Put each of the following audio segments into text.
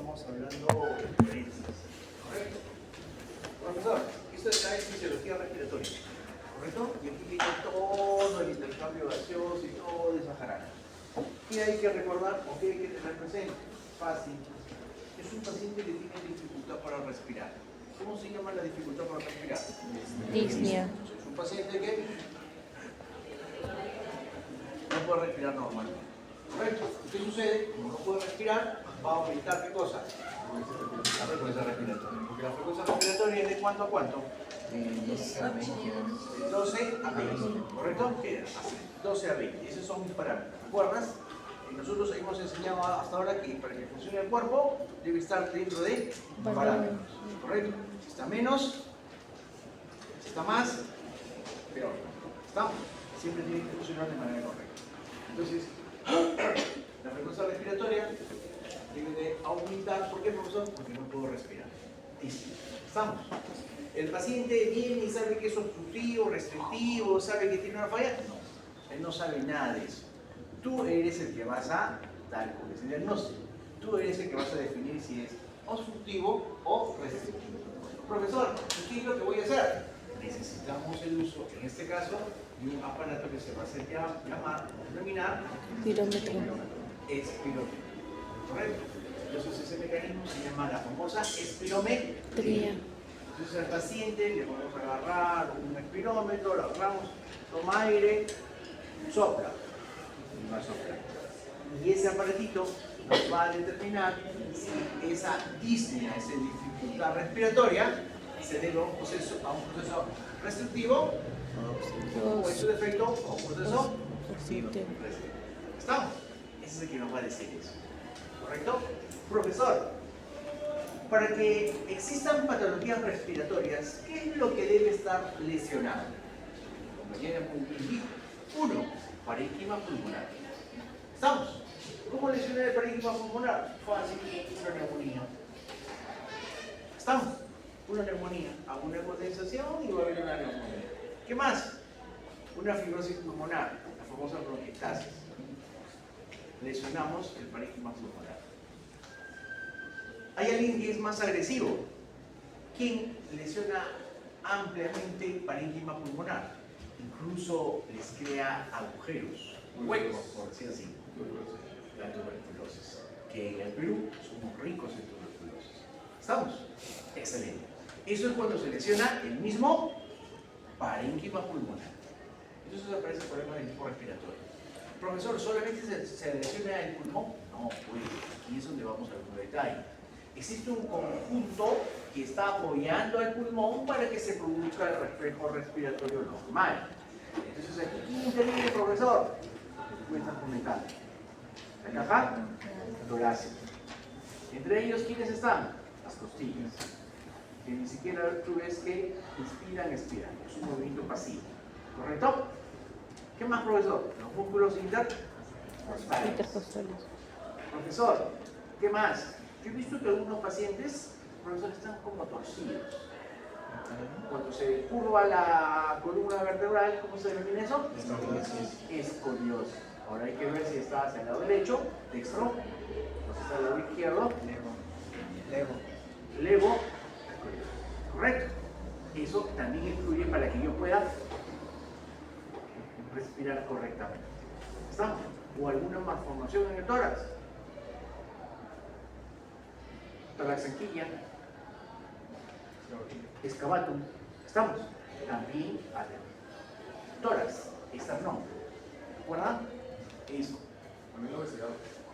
estamos hablando de diferencias. ¿Correcto? Profesor, esto está en fisiología respiratoria. ¿Correcto? Y aquí viene todo el intercambio gaseoso y toda esa jarana. ¿Qué hay que recordar o qué hay que tener presente? Fácil. Es un paciente que tiene dificultad para respirar. ¿Cómo se llama la dificultad para respirar? Disnea. Es un paciente que no puede respirar normal. ¿Correcto? ¿Qué sucede? Como no puede respirar, va a aumentar ¿qué cosa? La frecuencia respiratoria. Porque la frecuencia respiratoria es de cuánto a cuánto? De 12 a 20. De 12 a 20. ¿Correcto? ¿Qué es? 12 a 20. Esos son mis parámetros. ¿Recuerdas? Nosotros hemos enseñado hasta ahora que para que funcione el cuerpo debe estar dentro de parámetros. ¿Correcto? Si está menos, si está más, peor. ¿Estamos? Siempre tiene que funcionar de manera correcta. Entonces, la frecuencia respiratoria debe de aumentar. ¿Por qué, profesor? Porque no puedo respirar. ¿Estamos? ¿El paciente viene y sabe que es obstructivo, restrictivo, sabe que tiene una falla? No. Él no sabe nada de eso. Tú eres el que vas a dar ese diagnóstico. Tú eres el que vas a definir si es obstructivo o restrictivo. Profesor, ¿qué es lo que voy a hacer? Necesitamos el uso, en este caso, de un aparato que se va a hacer llamar, denominar Pirómetro. espirómetro. ¿Correcto? Entonces ese mecanismo se llama la famosa espirometría. Entonces al paciente le vamos a agarrar un espirómetro, lo agarramos, toma aire, sopla. Y va a soplar. Y ese aparatito nos va a determinar si esa disnea, esa dificultad respiratoria, se debe a un proceso restrictivo o en su defecto a un proceso restrictivo. ¿Estamos? Ese es el que nos va a decir eso. ¿Correcto? Profesor, para que existan patologías respiratorias, ¿qué es lo que debe estar lesionado? Compañera muy bien. 1. Parénquima pulmonar. ¿Estamos? ¿Cómo lesionar el parénquima pulmonar? Fácil, una neumonía. ¿Estamos? Una neumonía. Hago una condensación y va a haber una neumonía. ¿Qué más? Una fibrosis pulmonar, la famosa bronquiectasis. Lesionamos el parénquima pulmonar. Hay alguien que es más agresivo. ¿Quién lesiona ampliamente el parénquima pulmonar? Incluso les crea agujeros, huecos, por decir así. La tuberculosis. Que en el Perú somos ricos en tuberculosis. ¿Estamos? Excelente. Eso es cuando se lesiona el mismo parénquima pulmonar. Entonces aparece el problema del tipo respiratorio. Profesor, ¿solamente se lesiona el pulmón? No, pues aquí es donde vamos al otro detalle. Existe un conjunto que está apoyando al pulmón para que se produzca el reflejo respiratorio normal. Entonces aquí, ¿quién interviene, profesor? Lo que tú estás comentando. La caja torácica. Entre ellos, ¿quiénes están? Las costillas. Que ni siquiera tú ves que inspiran, expiran. Es un movimiento pasivo. ¿Correcto? ¿Qué más, profesor? Los músculos intercostales. Profesor, ¿qué más? Yo he visto que algunos pacientes, profesor, están como torcidos. Cuando se curva la columna vertebral, ¿cómo se denomina eso? Escoliosis. Ahora hay que ver si está hacia el lado derecho, dextro, o si está al lado izquierdo, levo, correcto. Eso también influye para que yo pueda respirar correctamente. ¿Estamos? O alguna malformación en el tórax. Toraxanquilla, escavatum. ¿Estamos? También tórax, esternón. ¿Recuerdan? Eso.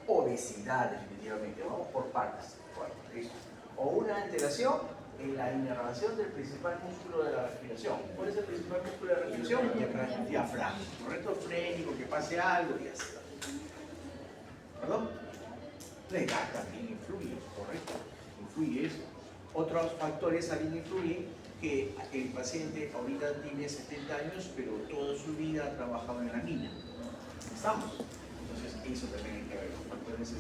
Obesidad, definitivamente. Vamos por partes. Bueno, listo. O una alteración en la inervación del principal músculo de la respiración. ¿Cuál es el principal músculo de la respiración? El diafragma. ¿Correcto? Frénico, que pase algo y así. ¿Perdón? La edad también influye, ¿correcto? Influye eso. Otros factores también influyen que el paciente ahorita tiene 70 años, pero toda su vida ha trabajado en la mina. ¿Estamos? Entonces, eso también hay que ver. Los factores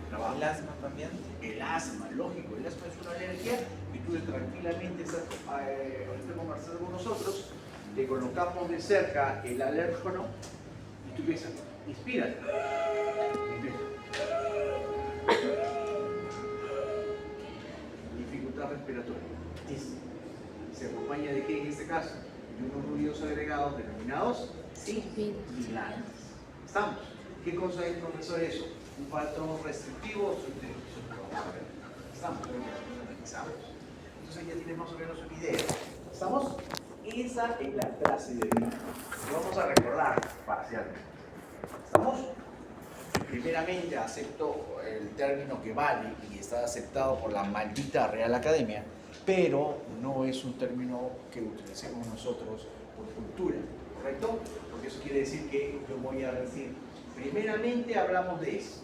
trabajo. ¿El asma también? El asma, lógico. El asma es una alergia y tú tranquilamente estás ahorita conversando con nosotros, le colocamos de cerca el alérgeno y tú piensas, inspira. respiratorio. Se acompaña de qué en este caso? De unos ruidos agregados denominados sibilantes. ¿Estamos? ¿Qué cosa es, profesor, eso? Un patrón restrictivo o subjetivo. Vamos a ver. ¿Estamos? Analizamos. Entonces ya tienes más o menos una idea. ¿Estamos? Esa es la clase de vida. Lo vamos a recordar parcialmente. ¿Estamos? Primeramente acepto el término que vale y está aceptado por la maldita Real Academia, pero no es un término que utilicemos nosotros por cultura, ¿correcto? Porque eso quiere decir que yo voy a decir, primeramente hablamos de eso,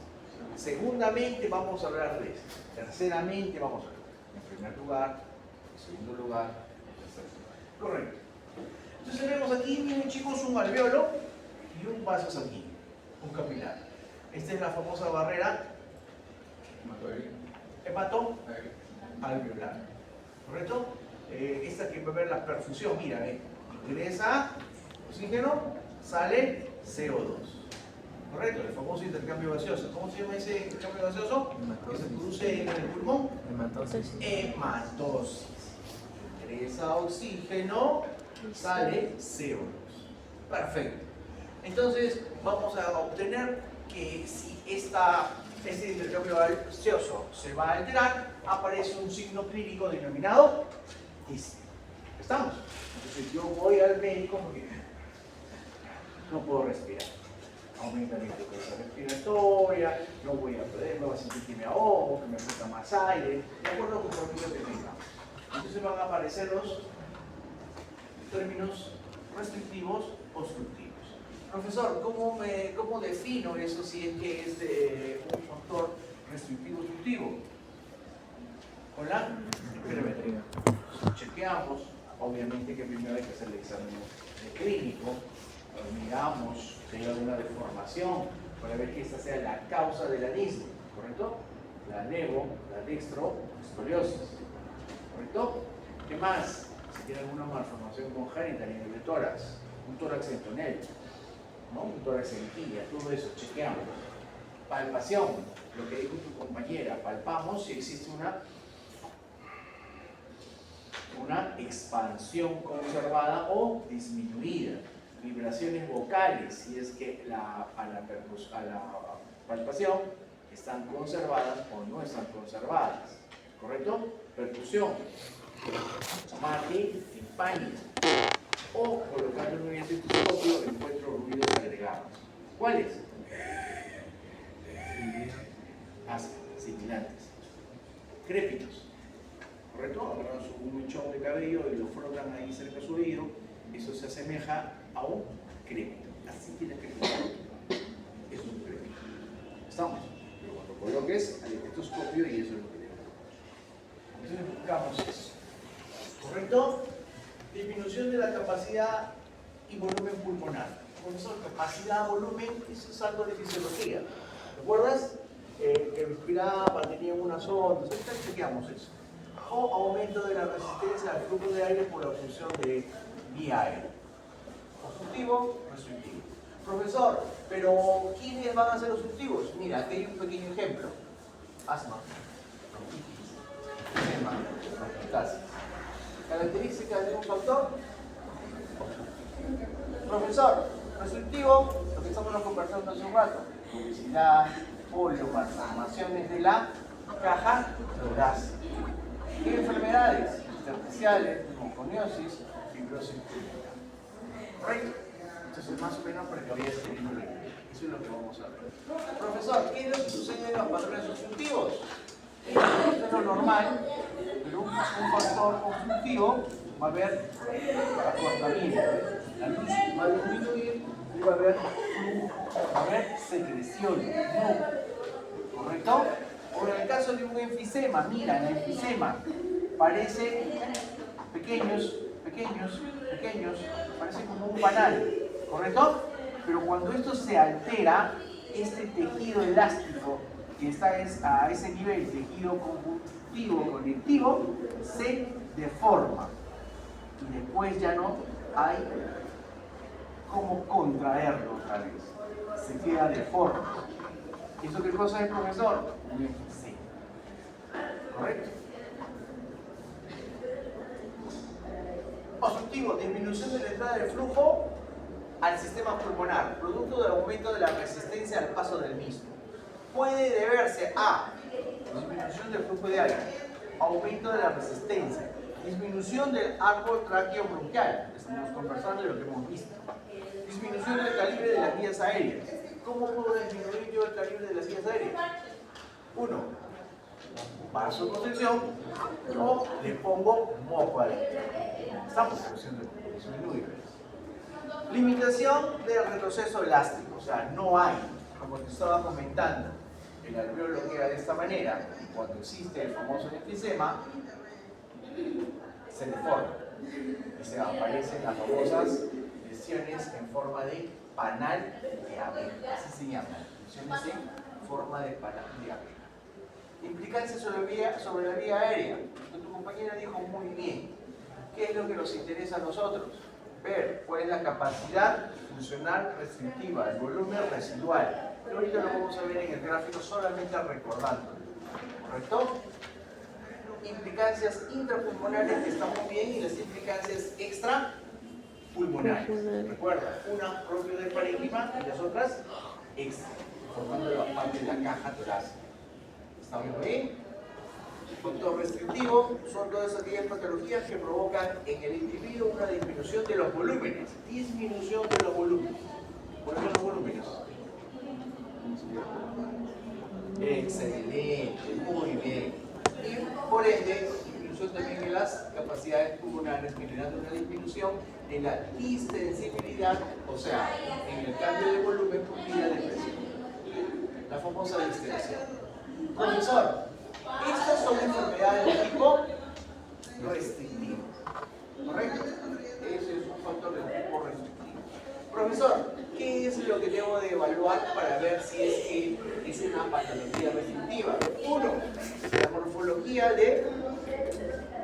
segundamente vamos a hablar de eso, terceramente vamos a hablar, en primer lugar, en segundo lugar, en tercer lugar. Correcto. Entonces tenemos aquí, miren chicos, un alveolo y un vaso sanguíneo, un capilar. Esta es la famosa barrera hemato-alveolar. ¿Correcto? Esta que va a ver la perfusión, mira, ingresa oxígeno, sale CO2. ¿Correcto? El famoso intercambio gaseoso. ¿Cómo se llama ese intercambio gaseoso? Que se produce en el pulmón. Hematosis. Ingresa oxígeno, sale CO2. Perfecto. Entonces vamos a obtener que si este intercambio gaseoso se va a alterar, aparece un signo clínico denominado disnea. ¿Estamos? Entonces yo voy al médico porque no puedo respirar. Aumenta mi frecuencia respiratoria, no voy a poder, no voy a sentir que me ahogo, que me falta más aire, de acuerdo con lo que yo tenga. Entonces van a aparecer los términos restrictivos obstructivos. Profesor, ¿cómo defino eso si es que es de un factor restrictivo obstructivo? Con la espirometría. Chequeamos, obviamente que primero hay que hacer el examen clínico, miramos si hay alguna deformación para ver que esta sea la causa de la disnea, ¿correcto? La nevo, la dextroescoliosis, ¿correcto? ¿Qué más? Si tiene alguna malformación congénita a nivel de tórax, un tórax en tonel, ¿no? Un tórax en quilla, todo eso chequeamos. Palpación, lo que dijo tu compañera, palpamos si existe una expansión conservada o disminuida. Vibraciones vocales, si es que a la palpación están conservadas o no están conservadas, ¿correcto? Percusión, mate timpánica, o colocando en un estetoscopio encuentro ruidos agregados. ¿Cuáles? Sibilantes. Crépitos, ¿correcto? Agarran un mechón de cabello y lo frotan ahí cerca de su oído, eso se asemeja a un crépito. Así tiene que ser. Es un crépito. ¿Estamos? Pero cuando coloques al estetoscopio y eso es lo que debemos. Entonces buscamos eso. ¿Correcto? Disminución de la capacidad y volumen pulmonar. Profesor, capacidad, volumen, eso es algo de fisiología. ¿Recuerdas? Que respiraba, tenía una sonda, entonces chequeamos eso. O aumento de la resistencia al flujo de aire por la función de vía aérea. Obstructivo, restrictivo. Profesor, pero ¿quiénes van a ser obstructivos? Mira, aquí hay un pequeño ejemplo. Asma, bronquitis, eczema, bronquitis. Características de un factor. Profesor, restrictivo, lo que estamos conversando hace un rato. Obesidad, polio, malformaciones de la caja torácica. ¿Qué enfermedades? Intersticiales, neumoniosis, fibrosis pulmonar. ¿Correcto? Entonces, más o menos para que vayas teniendo la idea. Eso es lo que vamos a ver. Profesor, ¿qué es lo que sucede en los patrones obstructivos? Esto es lo normal, pero un factor obstructivo va a haber acortamiento. La luz va a disminuir y va a haber flujo, va a haber secreción, no. ¿Correcto? O en el caso de un enfisema, mira, el enfisema parece pequeños, parece como un banal, ¿correcto? Pero cuando esto se altera, este tejido elástico que está a ese nivel, tejido conectivo, se deforma. Y después ya no hay cómo contraerlo otra vez. Se queda deforme. ¿Eso qué cosa es, profesor? Un enfisema. ¿Correcto? constitutivo, disminución de la entrada del flujo al sistema pulmonar, producto del aumento de la resistencia al paso del mismo. Puede deberse a disminución del flujo de aire, aumento de la resistencia, disminución del árbol tráqueo-bronquial, estamos conversando de lo que hemos visto, disminución del calibre de las vías aéreas. ¿Cómo puedo disminuir yo el calibre de las vías aéreas? 1. Vasoconstricción o le pongo moco adentro. Estamos haciendo disminuir. Limitación del retroceso elástico, o sea, no hay, como te estaba comentando, el alveolo queda de esta manera, y cuando existe el famoso enfisema, se deforma y se aparecen las famosas lesiones en forma de panal de abeja, así se llaman, lesiones en forma de panal de abeja. Implicancias sobre la vía aérea. Tu compañera dijo muy bien. ¿Qué es lo que nos interesa a nosotros? Ver cuál es la capacidad funcional restrictiva, el volumen residual. Pero ahorita lo vamos a ver en el gráfico solamente recordando. ¿Correcto? Implicancias intrapulmonares que están muy bien y las implicancias extrapulmonares. Recuerda, una propia del parénquima y las otras extra, formando la parte de la caja torácica. ¿Estamos bien? Factor restrictivo son todas aquellas patologías que provocan en el individuo una disminución de los volúmenes. Disminución de los volúmenes. ¿Cuáles son los volúmenes? Excelente, muy bien. Y por ende, disminución también de las capacidades pulmonares, generando una disminución en la distensibilidad, o sea, en el cambio de volumen por vía de presión. La famosa distensión. Profesor, estas son enfermedades de tipo restrictivo, ¿correcto? Ese es un factor de tipo restrictivo. Profesor, ¿qué es lo que debo de evaluar para ver si es que es una patología restrictiva? 1. La morfología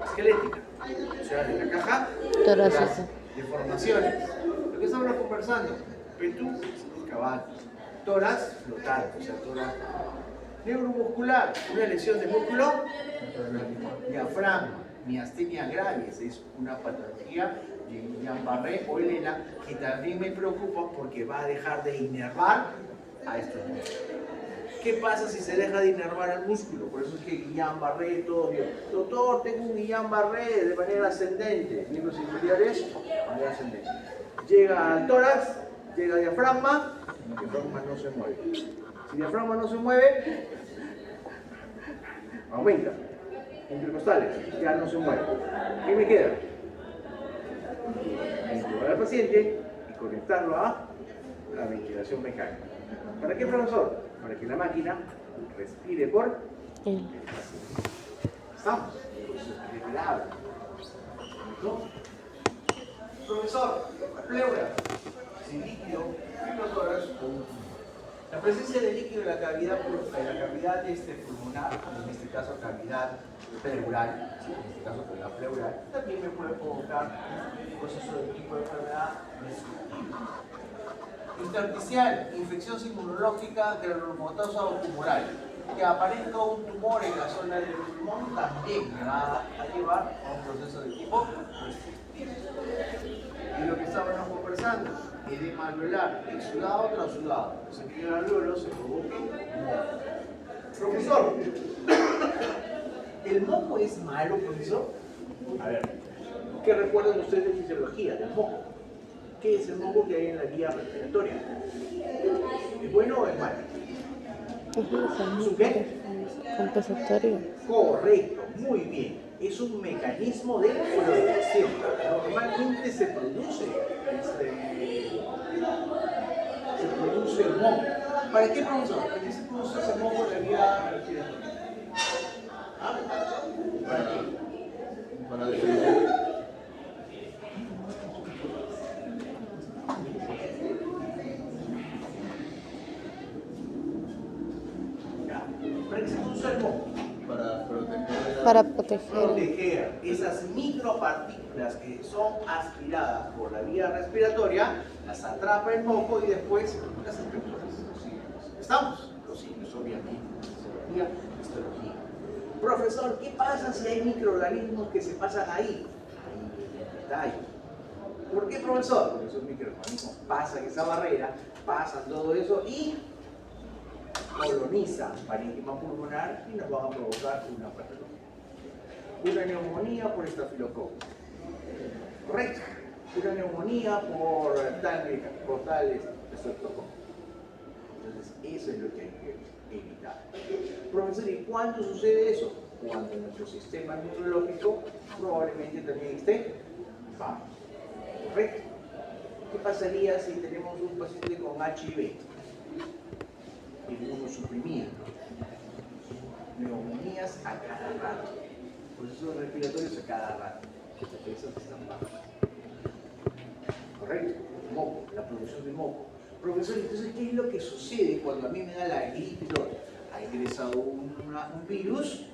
esquelética, o sea, de la caja torácica. las deformaciones. Lo que estamos conversando, petú excavado, tórax flotante, o sea, tórax neuromuscular, una lesión de músculo, diafragma, miastenia gravis, es una patología de Guillain-Barré o Helena que también me preocupa porque va a dejar de inervar a estos músculos. ¿Qué pasa si se deja de inervar al músculo? Por eso es que Guillain-Barré, todo bien. Doctor, tengo un Guillain-Barré de manera ascendente, miembros inferiores, de manera ascendente. Llega al tórax, llega al diafragma, el diafragma no se mueve. Si el diafragma no se mueve, aumenta. Intercostales, ya no se mueve. ¿Qué me queda? Intubar al paciente y conectarlo a la ventilación mecánica. ¿Para qué, profesor? Para que la máquina respire por el paciente. ¿Estamos? Respirable. ¿No? Profesor, pleura, sin líquido, fibrotórax o la presencia de líquido en la cavidad pulmonar, en este caso cavidad pleural, ¿sí? En este caso la pleural, también me puede provocar un proceso de tipo de enfermedad destructiva. Intersticial, infección inmunológica granulomatosa o tumoral. Que aparezca un tumor en la zona del pulmón también me va a llevar a un proceso de tipo restrictivo. Y lo que estábamos conversando, edema alveolar, exudado o transudado. Se que el alveolo se provoque moco. Profesor, ¿el moco es malo, profesor? A ver, ¿qué recuerdan ustedes de fisiología del moco? ¿Qué es el moco que hay en la vía respiratoria? ¿Es bueno o es malo? ¿Es un qué? Compensatorio. Correcto, muy bien. Es un mecanismo de protección. Normalmente se produce el moco. ¿Para qué, profesor? ¿Para qué se produce ese moco en la vía respiratoria? ¿Ah? ¿Para qué? Para defender. ¿Para qué se produce el moco? Para proteger esas micropartículas que son aspiradas por la vía respiratoria, las atrapa el moco y después las espectras. ¿Estamos? Los signos, obviamente. Fisiología, histología. Profesor, ¿qué pasa si hay microorganismos que se pasan ahí? Ahí viene el detalle. ¿Por qué, profesor? Porque esos microorganismos pasan esa barrera, pasan todo eso y colonizan parénquima pulmonar y nos van a provocar una patología. Una neumonía por estafilococo. Correcto. Una neumonía por tal estreptococo. Entonces, eso es lo que hay que evitar. Profesor, ¿y cuándo sucede eso? Cuando nuestro sistema inmunológico probablemente también esté bajo. ¿Correcto? ¿Qué pasaría si tenemos un paciente con HIV? Inmunosuprimido. Neumonías a cada rato. Procesos respiratorios a cada rato. Las defensas están bajas. ¿Correcto? Moco, la producción de moco. Profesor, entonces, ¿qué es lo que sucede cuando a mí me da la gripe? Ha ingresado un virus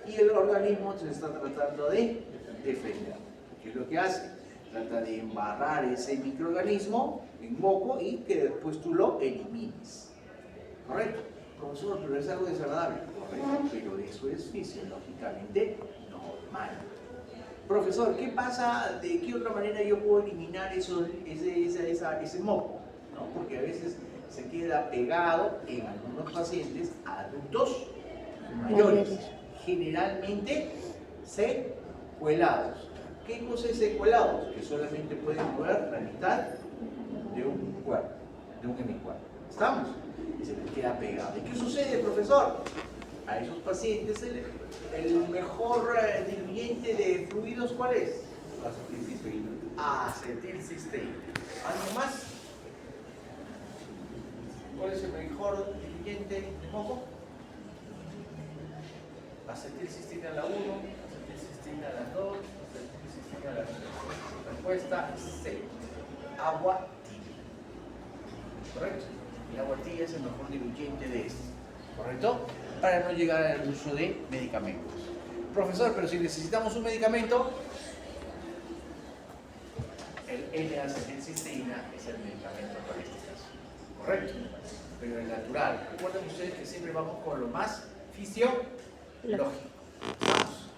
y el organismo se está tratando de defender. ¿Qué es lo que hace? Trata de embarrar ese microorganismo en moco y que después tú lo elimines. ¿Correcto? Profesor, pero es algo desagradable. Correcto, pero eso es fisiológicamente normal. Profesor, ¿qué pasa? ¿De qué otra manera yo puedo eliminar ese moco? ¿No? Porque a veces se queda pegado en algunos pacientes adultos mayores, generalmente secuelados. ¿Qué cosa es secuelados? Que solamente pueden mover la mitad de un cuerpo, de un hemicuerpo. ¿Estamos? Y se les queda pegado. ¿Y qué sucede, profesor? A esos pacientes el mejor diluyente de fluidos, ¿cuál es? Acetilcisteína. Acetilcisteína. ¿Algo más? ¿Cuál es el mejor diluyente de moco? Acetilcisteína a la 1, acetilcisteína a la 2, acetilcisteína a la 3. Respuesta C. Agua tibia. ¿Correcto? El agua tibia es el mejor diluyente de este. ¿Correcto? Para no llegar al uso de medicamentos. Profesor, pero si necesitamos un medicamento, el N-acetilcisteína es el medicamento para este caso. ¿Correcto? Pero el natural. Recuerden ustedes que siempre vamos con lo más fisiológico. Vamos.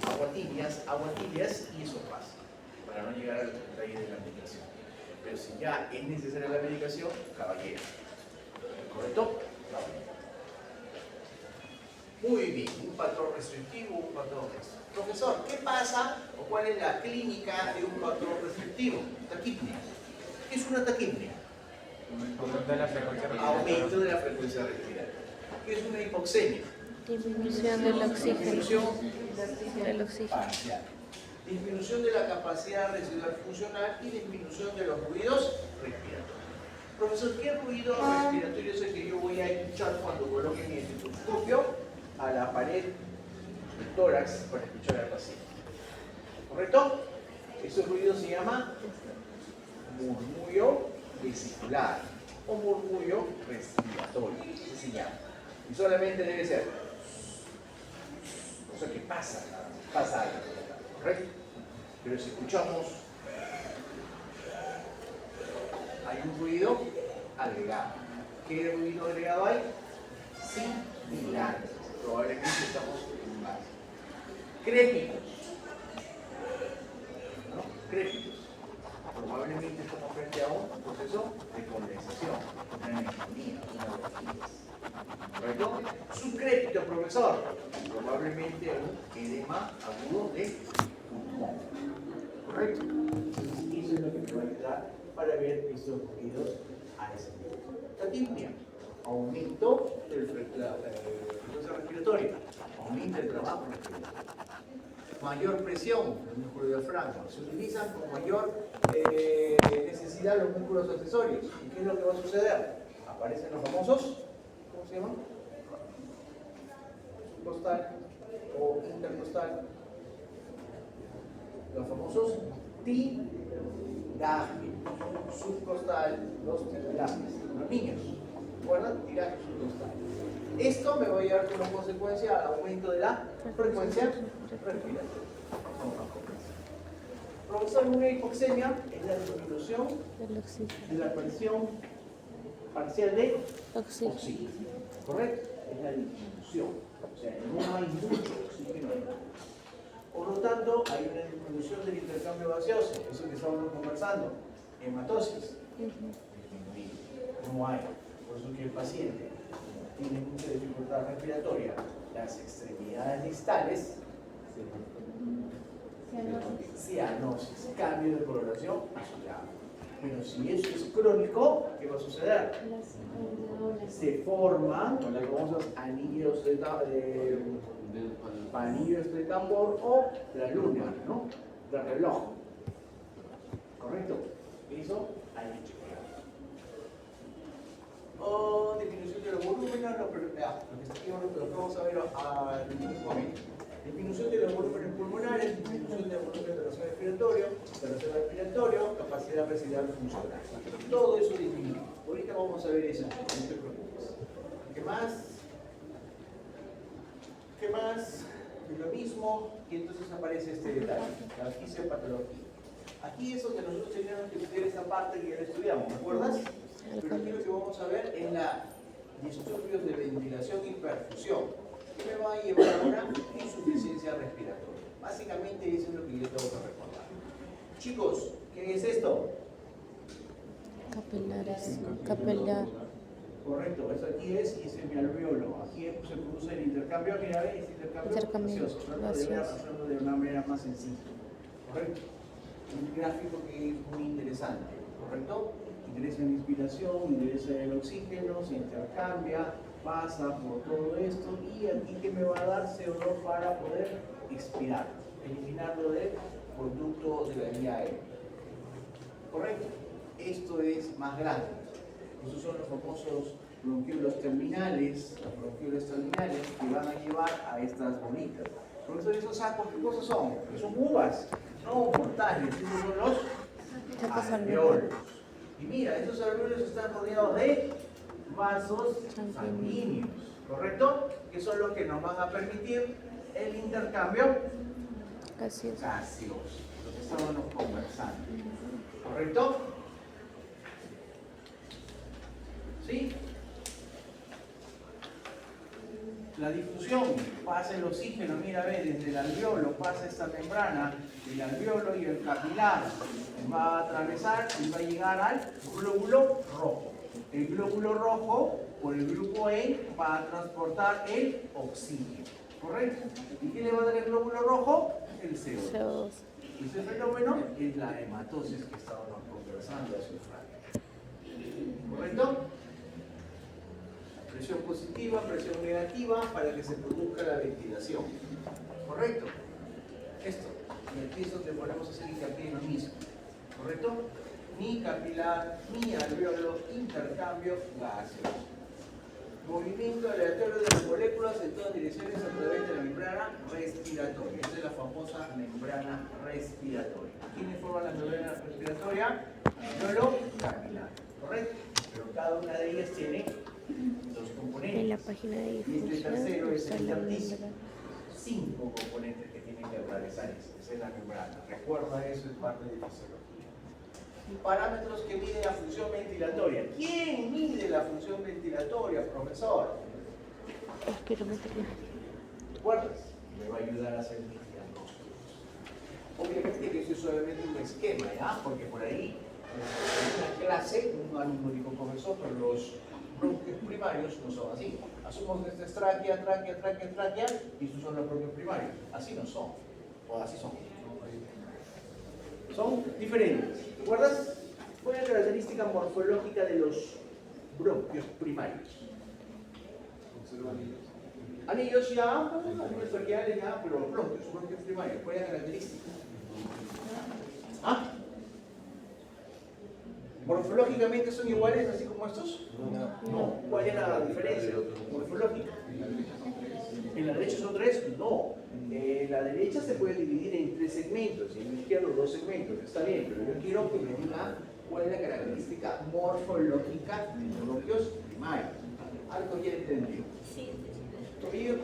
Agua tibias y eso pasa. Para no llegar al detalle de la medicación. Pero si ya es necesaria la medicación, caballero. ¿Correcto? Caballero. Muy bien, un patrón restrictivo, un patrón restrictivo. Profesor, ¿qué pasa o cuál es la clínica de un patrón restrictivo? Taquipnea. ¿Qué es una taquipnea? Aumento de la frecuencia respiratoria. ¿Qué es una hipoxemia? Disminución del oxígeno. Disminución Del oxígeno. parcial. Disminución de la capacidad residual funcional y disminución de los ruidos respiratorios. Profesor, ¿qué ruido respiratorio es el que yo voy a escuchar cuando coloque mi estetoscopio a la pared del tórax para escuchar al paciente? ¿Correcto? Ese ruido se llama murmullo vesicular o murmullo respiratorio. Así se llama. Y solamente debe ser. O sea que pasa algo. ¿Correcto? Pero si escuchamos, hay un ruido agregado. ¿Qué ruido agregado hay? Similar. Probablemente estamos en más. Crépitos. ¿No? Crépitos. Probablemente estamos frente a un proceso de condensación, una neumonía, una bronquitis. ¿Correcto? Subcrépito, profesor. Probablemente un edema agudo de pulmón. ¿Correcto? Entonces, eso es lo que me va a ayudar para ver estos ruidos a ese nivel. Taquipnea. Aumento de la frecuencia respiratoria. Aumenta el trabajo respiratorio. Mayor presión del músculo diafragma. Se utilizan con mayor necesidad los músculos accesorios. ¿Y qué es lo que va a suceder? Aparecen los famosos, ¿cómo se llaman? Subcostal o intercostal. Los famosos tirágenos. Subcostal, los tirágenos. Los niños, ¿recuerdan? Tirágeno subcostal. Esto me va a llevar como consecuencia al aumento de la frecuencia respiratoria. Profesor, una hipoxemia es la disminución de la presión parcial de oxígeno. ¿Correcto? Es la disminución. O sea, no hay mucho oxígeno. Por lo tanto, tanto, hay una disminución del intercambio gaseoso, eso que estábamos conversando, hematosis. No hay. Por eso que el paciente tiene mucha dificultad respiratoria, las extremidades distales, cianosis, cambio de coloración azulada. Pero si eso es crónico, ¿qué va a suceder? Se forman los famosos anillos anillos de tambor o de la luna, ¿no? Del reloj. ¿Correcto? Eso hay que chequear. O disminución de los volúmenes, lo que vamos a ver al mismo momento. Disminución de los volúmenes pulmonares, disminución del volumen de respiratorio, capacidad residual funcional. Todo eso disminuye. Ahorita vamos a ver eso, no te preocupes. ¿Qué más? ¿Qué más? Lo mismo, y entonces aparece este detalle, la fisiopatología. Aquí es donde nosotros teníamos que estudiar esta parte que ya estudiamos, ¿me acuerdas? Pero aquí lo que vamos a ver es la disturbios de ventilación y perfusión. ¿Qué me va a llevar ahora? Insuficiencia respiratoria. Básicamente eso es lo que yo tengo que recordar. Chicos, ¿qué es esto? Capilares. Capilar. Correcto, eso aquí es y es mi alveolo. Aquí se produce el intercambio, mira, ¿ves? Intercambio gaseoso. Trato de hacerlo de una manera más sencilla. ¿Correcto? Un gráfico que es muy interesante. ¿Correcto? Ingresa en inspiración, ingresa el oxígeno, se intercambia, pasa por todo esto y aquí que me va a dar CO2 para poder expirar, eliminarlo del producto de la vía aérea. ¿Correcto? Esto es más grande. Estos son los famosos bronquiolos terminales, que van a llevar a estas bolitas. Por eso esos sacos, ¿qué cosas son? Son uvas, no mortales, esos son los alveolos. Y mira, estos alveolos están rodeados de vasos sanguíneos, ¿correcto? Que son los que nos van a permitir el intercambio gaseoso, lo que estábamos conversando, ¿correcto? ¿Sí? La difusión, pasa el oxígeno, mira, ve, desde el alveolo pasa esta membrana, el alveolo y el capilar va a atravesar y va a llegar al glóbulo rojo. El glóbulo rojo, por el grupo E, va a transportar el oxígeno, ¿correcto? ¿Y qué le va a dar el glóbulo rojo? El CO2. Ese fenómeno es la hematosis que estábamos conversando hace un rato, ¿correcto? Presión positiva, presión negativa para que se produzca la ventilación. ¿Correcto? Esto. Y aquí es donde podemos hacer hincapié en lo mismo. ¿Correcto? Ni capilar, ni alveolo, intercambio gaseoso. Movimiento aleatorio de las moléculas en todas direcciones a través de la membrana respiratoria. Esta es la famosa membrana respiratoria. ¿Quiénes forman la membrana respiratoria? Alveolo, capilar. ¿Correcto? Pero cada una de ellas tiene dos componentes. En la página de difusión y este tercero es el la intersticio. membrana. 5 componentes que tienen que atravesar eso. Esa es la membrana. Recuerda, eso es parte de fisiología. Parámetros que miden la función ventilatoria. ¿Quién mide la función ventilatoria, profesor? Espirometría. ¿Recuerdas? Me va a ayudar a hacer mis diagnósticos. Obviamente que eso es solamente un esquema, ¿ya? Porque por ahí, en una clase, un alumno dijo, profesor, pero los bronquios primarios no son así. Asumimos que esta es tráquea, y estos son los bronquios primarios. Así no son. O así son. Son diferentes. ¿Recuerdas? ¿Cuál es la característica morfológica de los bronquios primarios? Anillos ya, anillos traqueales ya, pero los bronquios primarios, ¿cuál es la característica? ¿Ah? ¿Morfológicamente son iguales así como estos? No. ¿Cuál es la diferencia morfológica? ¿En la derecha son 3? No. En la derecha se puede dividir en 3 segmentos y en la izquierda 2 segmentos. Está bien, pero yo quiero que me diga cuál es la característica morfológica de los bronquios primarios. ¿Algo ya entendido? Sí. ¿Tobillo?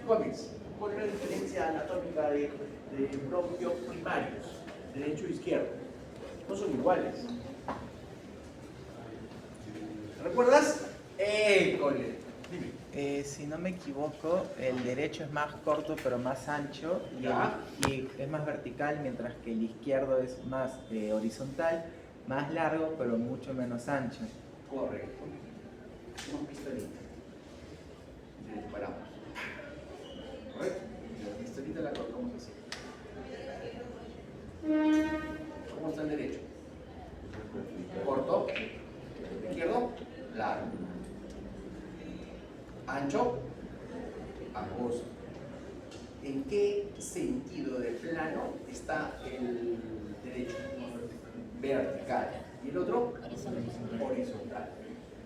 Cómics. ¿Cuál es la diferencia anatómica de bronquios primarios? Derecho e izquierdo. No son iguales. ¿Recuerdas? Cole. Dime. Si no me equivoco, el derecho es más corto pero más ancho y es más vertical, mientras que el izquierdo es más horizontal, más largo pero mucho menos ancho. Correcto. Una pistolita. Y disparamos. ¿Correcto? La pistolita la colocamos así. ¿Cómo está el derecho? Corto. Izquierdo, largo. Ancho, angosto. ¿En qué sentido de plano está el derecho? Vertical. ¿Y el otro? Horizontal.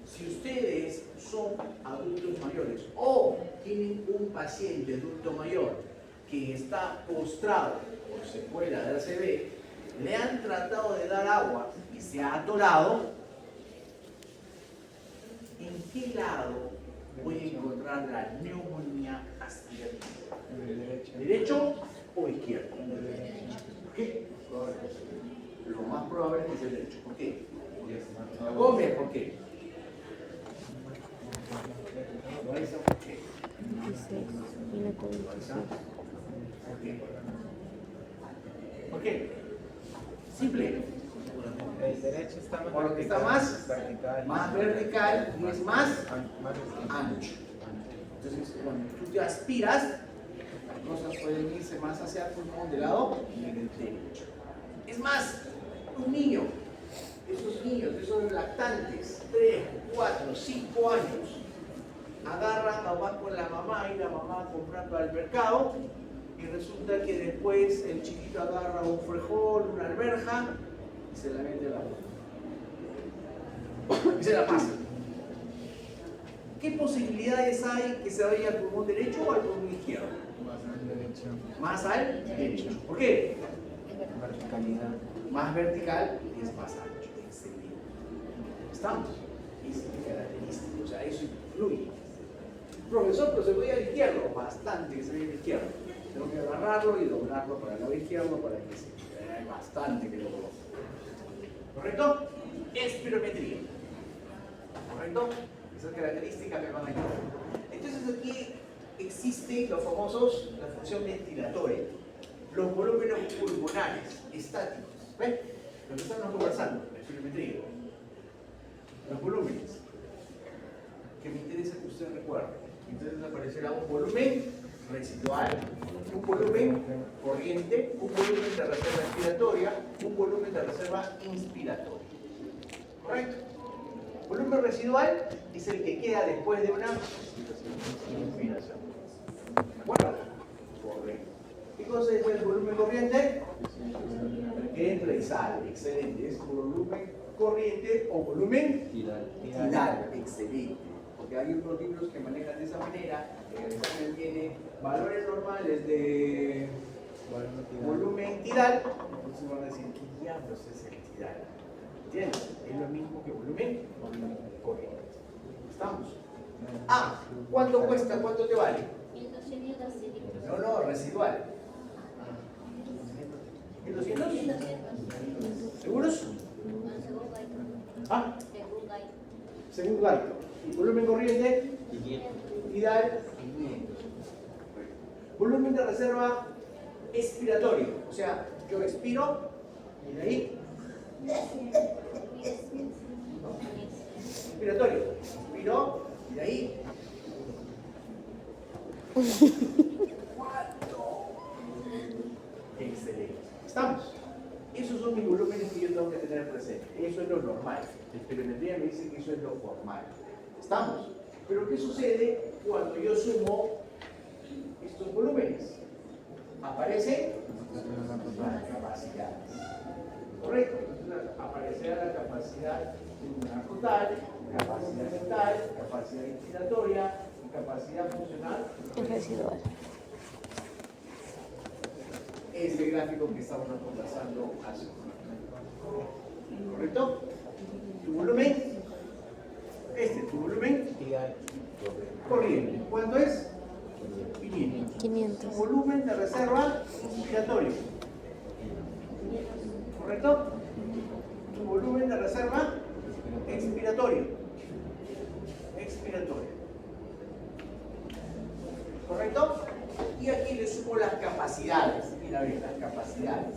Si ustedes son adultos mayores o tienen un paciente adulto mayor que está postrado por secuela de ACV, le han tratado de dar agua y se ha atorado, ¿en qué lado voy a encontrar la neumonía aspirativa? ¿Derecho o izquierdo? ¿Por qué? Lo más probable es el derecho. ¿Por qué? Gómez, ¿por qué? Loaiza, ¿por qué? 26, minuto 26. ¿Por qué? ¿Por qué? Simple. El derecho está más Por lo que está vertical, más vertical y es más más ancho. Entonces, cuando tú te aspiras, las cosas pueden irse más hacia el pulmón del lado derecho. Es más, un niño, esos lactantes, 3, 4, 5 años, agarran a mamá con la mamá y la mamá comprando al mercado y resulta que después el chiquito agarra un frijol, una alberja y se la mete a la boca y se la pasa. ¿Qué posibilidades hay que se vaya al pulmón derecho o al pulmón izquierdo? Más al derecho. ¿Por qué? verticalidad. Más vertical y es más ancho. Excelente. ¿Estamos? Es característico, o sea, eso influye. Profesor, pero se voy al izquierdo, bastante que se vaya al izquierdo. Tengo que agarrarlo y doblarlo para el lado izquierdo para que se vea bastante que lo coloque. ¿Correcto? Espirometría. ¿Correcto? Esas características me van a ayudar. Entonces aquí existen los famosos, la función ventilatoria, los volúmenes pulmonares estáticos. ¿Ven? Lo que estamos conversando, la espirometría. Los volúmenes que me interesa que usted recuerde. Entonces aparecerá un volumen residual, un volumen corriente, un volumen de reserva expiratoria, un volumen de reserva inspiratoria. ¿Correcto? Volumen residual es el que queda después de una inspiración. ¿De acuerdo? Correcto. ¿Qué cosa es el volumen corriente? El que entra y sale. Excelente. Es volumen corriente o volumen tidal. Excelente. Porque hay unos libros que manejan de esa manera. El examen tiene valores normales de volumen tidal. Entonces van a decir, ¿qué diablos es el tidal? ¿Entiendes? Es lo mismo que volumen corriente. ¿Estamos? Ah, ¿cuánto cuesta? ¿Cuánto te vale? No, no, residual. ¿1200? ¿Seguros? Ah, según Gaito. ¿Y volumen corriente? 500. Tidal, 500. Volumen de reserva expiratorio. O sea, yo expiro y de ahí. Expiratorio. Expiro y de ahí. ¿Cuánto? Excelente. ¿Estamos? Esos son mis volúmenes que yo tengo que tener presente. Eso es lo normal. La espirometría me dice que eso es lo formal. ¿Estamos? Pero ¿qué sucede cuando yo sumo estos volúmenes? Aparece la capacidad. ¿Correcto? Entonces aparecerá la capacidad pulmonar total, capacidad mental, capacidad inspiratoria y capacidad funcional. Es residual. Es el gráfico que estamos conversando hace un momento. ¿Correcto? ¿Tu volumen? Tu volumen corriente. ¿Cuánto es? 500. 500. Tu volumen de reserva inspiratorio. ¿Correcto? Tu volumen de reserva expiratorio. Expiratorio. ¿Correcto? Y aquí le sumo las capacidades. Mira bien, las capacidades.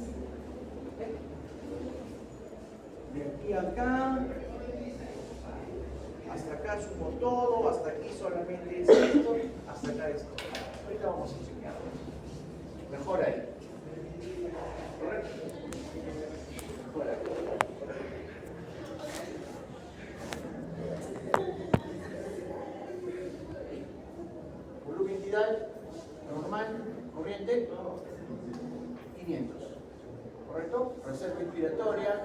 De aquí a acá, hasta acá sumo todo, hasta aquí solamente es esto, hasta acá esto. Ahorita vamos a chequear. Mejor ahí. ¿Correcto? Mejor ahí. Volumen tidal, normal, corriente, 500. ¿Correcto? Reserva inspiratoria,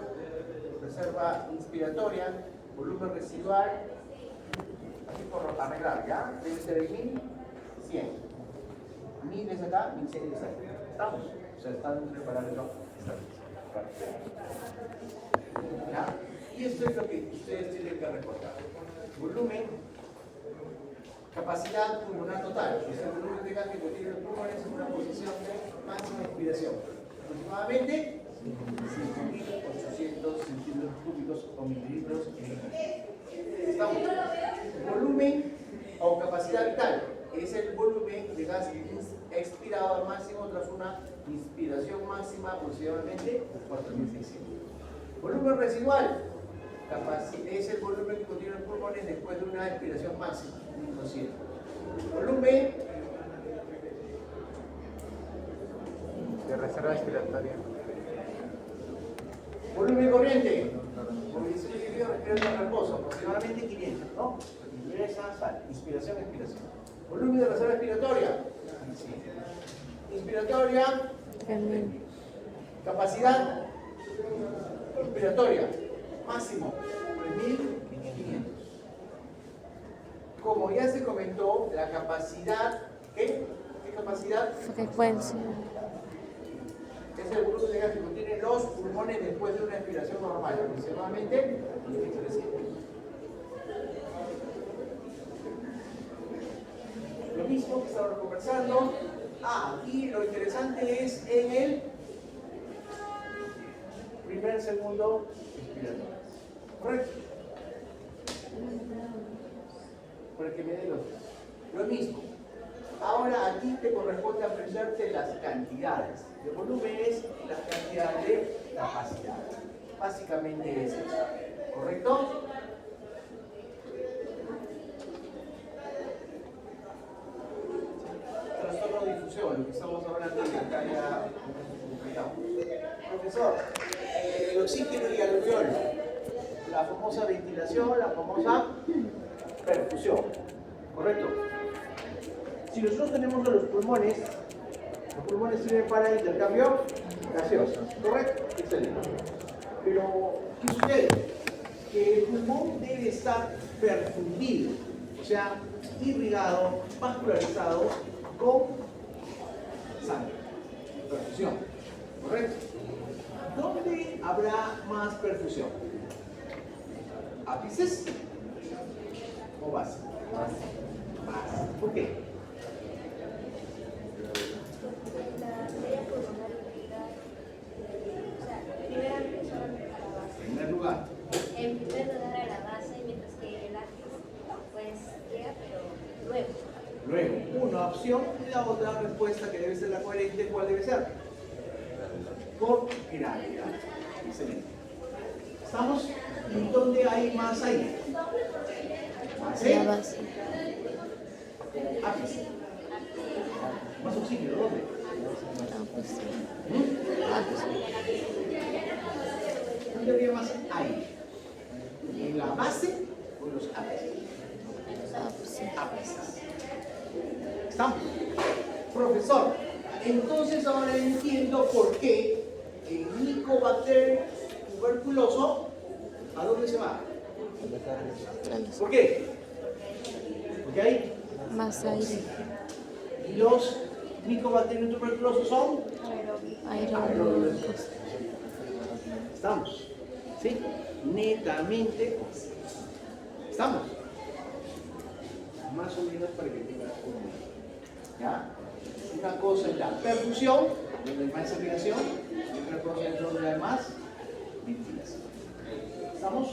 reserva inspiratoria, volumen residual, aquí por arreglar, ¿ya? Debe ser de 1000, 100. 1000 es acá, 1100 es acá. ¿Estamos? O sea, están preparando. ¿Ya? Y esto es lo que ustedes tienen que recordar. Volumen, capacidad pulmonar total, es el volumen de gas que contiene los pulmones en una posición de máxima inspiración. Aproximadamente 5.800 centímetros cúbicos o mililitros en el Estamos. Volumen o capacidad vital es el volumen de gas expirado al máximo tras una inspiración máxima aproximadamente 4.600. Volumen residual es el volumen que contiene los pulmones después de una expiración máxima, 1.200. Volumen De reserva respiratoria. volumen corriente. Movilización de líquido respirando en reposo, aproximadamente 500, ¿no? Ingresa, sale. Inspiración, expiración. Volumen de reserva respiratoria. Inspiratoria. 3.000. Capacidad inspiratoria. Máximo 3.500. Como ya se comentó, la capacidad, ¿qué capacidad? Frecuencia. Es el volumen de gas que contienen los pulmones después de una expiración normal, aproximadamente 300. Lo mismo que estábamos conversando. Aquí lo interesante es en el primer segundo expiratorio. ¿Correcto? Por el que me dé lo mismo. Ahora a ti te corresponde aprenderte las cantidades de volúmenes y las cantidades de capacidad. Básicamente es eso. ¿Correcto? Trastorno de difusión, lo que estamos hablando de acá ya. Profesor, el oxígeno y alveolo, la famosa ventilación, la famosa perfusión. ¿Correcto? Si nosotros tenemos los pulmones sirven para intercambio gaseoso, ¿correcto? Excelente. Pero, ¿qué sucede? Que el pulmón debe estar perfundido, o sea, irrigado, vascularizado con sangre, perfusión, ¿correcto? ¿Dónde habrá más perfusión? ¿Ápices o base? Base. ¿Por qué? En primer lugar, a la base, mientras que el ápice pues llega, pero luego. una opción y la otra respuesta que debe ser la coherente, ¿cuál debe ser? Por gravedad. Excelente. ¿Estamos? ¿Y dónde hay más aire? ¿Base? La base. Ápice. ¿Más oxígeno? ¿Dónde? Ápice. ¿Dónde habría más aire? ¿En la base o en los ápices? Ápice. Ápices. ¿Estamos? Profesor, entonces ahora entiendo por qué el Mycobacter tuberculoso, ¿a dónde se va? ¿Por qué? Porque hay Más aire. y los Mycobacterium tuberculosos son Aerobiológicos. ¿Estamos? ¿Sí? Netamente. ¿Estamos? Más o menos para que tengas un... ¿Ya? Una cosa es la perfusión, donde hay más aspiración, y otra cosa es donde hay más ventilación. ¿Estamos?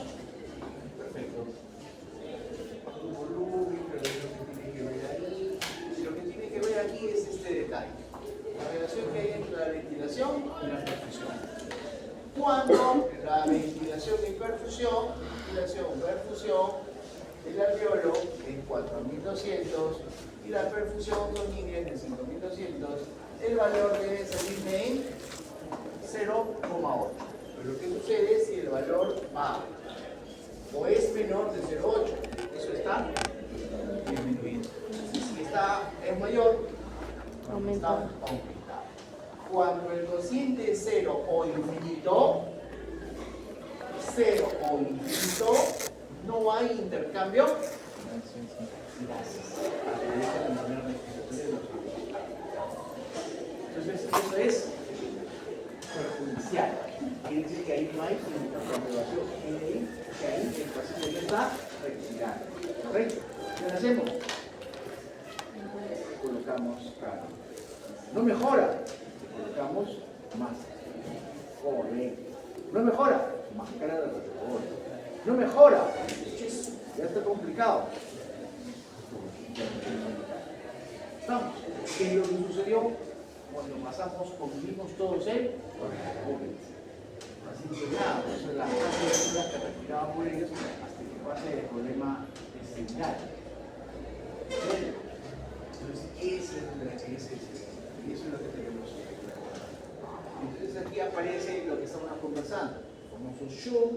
Perfecto. Un volumen, pero lo que tiene que ver ahí, lo que tiene que ver y la perfusión. Cuando la ventilación y perfusión, el alveolo en 4200 y la perfusión con ingles en 5200, el valor debe salirme en 0,8. Pero ¿qué sucede si el valor va o es menor de 0,8? Eso está disminuyendo. Si es mayor, Aumenta. está aumentando. Cuando el cociente es 0 o infinito, no hay intercambio. Gracias. Entonces, eso es perjudicial. Quiere decir que ahí no hay intercambio de vacío. Quiere decir que ahí el paciente ya está respirando. ¿Correcto? ¿Qué hacemos? Colocamos carga. No mejora. Colocamos más. Correcto. No mejora. Máscara de reservador. No mejora. Ya está complicado. Estamos. ¿Qué es lo que sucedió cuando pasamos, convivimos todos el COVID? Así que nada, pues la gente que respiraba por ellos hasta que pase el problema similar. Entonces, eso es lo que tenemos que ver. Entonces aquí aparece lo que estamos conversando, el famoso SHUM.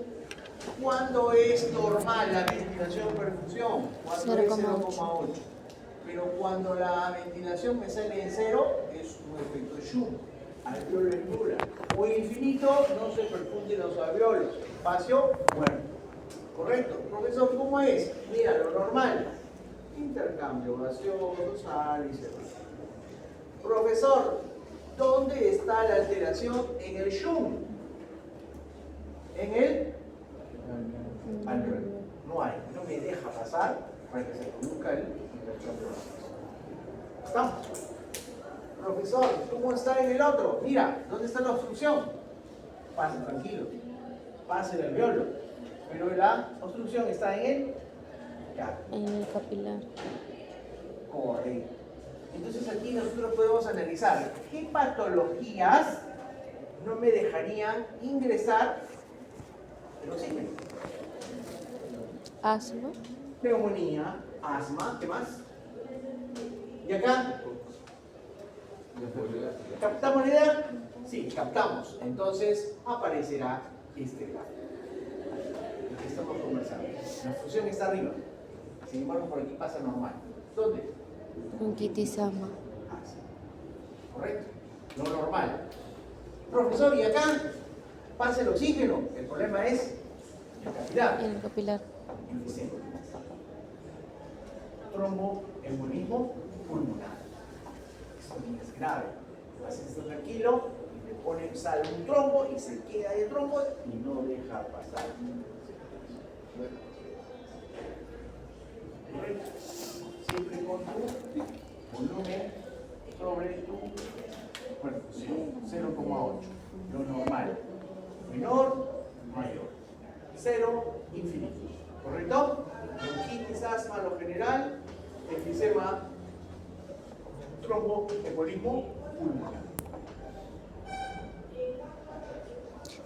¿Cuándo es normal la ventilación-perfusión? Cuando es 0,8. Pero cuando la ventilación me sale en 0, es un efecto SHUM. Alveolo en nula. O infinito, no se perfunden los alveolos. Espacio, muerto. ¿Correcto? Profesor, ¿cómo es? Mira, lo normal. Intercambio gaseoso, sal y cerveza. Profesor, ¿dónde está la alteración en el SHUM? En el alveolo. No hay. No me deja pasar para que se produzca el intercambio gaseoso. ¿Estamos? Profesor, ¿cómo está en el otro? Mira, ¿dónde está la obstrucción? Pase tranquilo. Pase el alveolo. Pero la obstrucción está en el En el capilar. correcto. Entonces aquí nosotros podemos analizar qué patologías no me dejarían ingresar el oxígeno. Asma. Neumonía, asma, ¿qué más? ¿Y acá? ¿Captamos la idea? Sí, captamos. Entonces aparecerá este gráfico. Lo que estamos conversando. La función está arriba. Sin embargo, por aquí pasa normal. ¿Dónde? Bronquitisama. Así. ¿Correcto? Lo normal. Profesor, ¿y acá? Pasa el oxígeno. El problema es la cantidad. En el capilar. Enfisema. Tromboembolismo pulmonar. Eso es grave. El paciente está tranquilo, le ponen sal a un trombo y se queda ahí el trombo y no deja pasar. Correcto. Siempre con tu volumen sobre tu perfusión. 0,8. Lo normal. Menor, mayor. 0, infinito. ¿Correcto? Bronquitis, asma, lo general, enfisema, tromboembolismo pulmonar.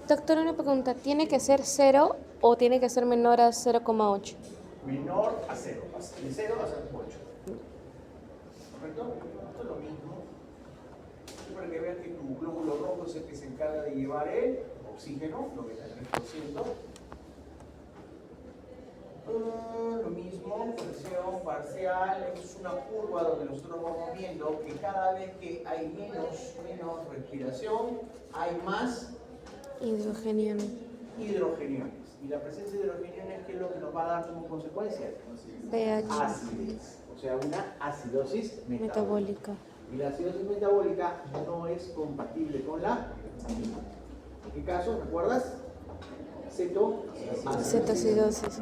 Doctor, una pregunta. ¿Tiene que ser 0 o tiene que ser menor a 0,8? Menor a 0, de 0 a 0,8. ¿Correcto? Esto es lo mismo. Para que vean que tu glóbulo rojo es el que se encarga de llevar el oxígeno, 93%. Lo mismo, presión parcial, es una curva donde nosotros vamos viendo que cada vez que hay menos respiración, hay más Hidrogeniones. hidrogeniones. Y la presencia de hidrogeniones, ¿qué es lo que nos va a dar como consecuencia? pH. Acidez, o sea, una acidosis metabólica. Metabólica. Y la acidosis metabólica no es compatible con la anemia. ¿En qué caso? ¿Recuerdas? Cetoacidosis.